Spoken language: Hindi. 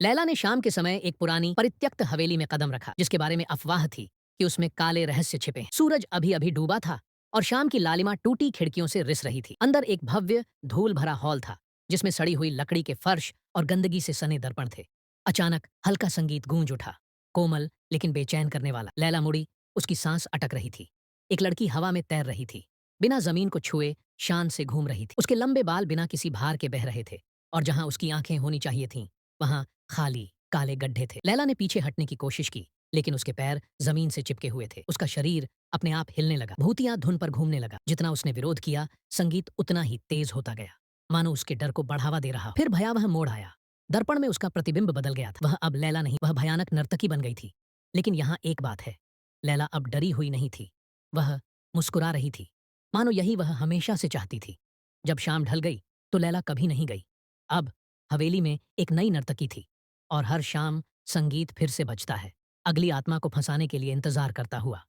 लैला ने शाम के समय एक पुरानी परित्यक्त हवेली में कदम रखा, जिसके बारे में अफवाह थी कि उसमें काले रहस्य छिपे हैं। सूरज अभी अभी डूबा था और शाम की लालिमा टूटी खिड़कियों से रिस रही थी। अंदर एक भव्य धूल भरा हॉल था, जिसमें सड़ी हुई लकड़ी के फर्श और गंदगी से सने दर्पण थे। अचानक हल्का संगीत गूंज उठा, कोमल लेकिन बेचैन करने वाला। लैला मुड़ी, उसकी सांस अटक रही थी। एक लड़की हवा में तैर रही थी, बिना जमीन को छुए शान से घूम रही थी। उसके लंबे बाल बिना किसी भार के बह रहे थे और जहां उसकी आंखें होनी चाहिए थीं, वहां खाली काले गड्ढे थे। लैला ने पीछे हटने की कोशिश की, लेकिन उसके पैर जमीन से चिपके हुए थे। उसका शरीर अपने आप हिलने लगा, भूतिया धुन पर घूमने लगा। जितना उसने विरोध किया, संगीत उतना ही तेज होता गया, मानो उसके डर को बढ़ावा दे रहा हो। फिर भयावह मोड़ आया। दर्पण में उसका प्रतिबिंब बदल गया था। वह अब लैला नहीं, वह भयानक नर्तकी बन गई थी। लेकिन यहाँ एक बात है, लैला अब डरी हुई नहीं थी, वह मुस्कुरा रही थी, मानो यही वह हमेशा से चाहती थी। जब शाम ढल गई तो लैला कभी नहीं गई। अब हवेली में एक नई नर्तकी थी और हर शाम संगीत फिर से बजता है, अगली आत्मा को फंसाने के लिए इंतजार करता हुआ।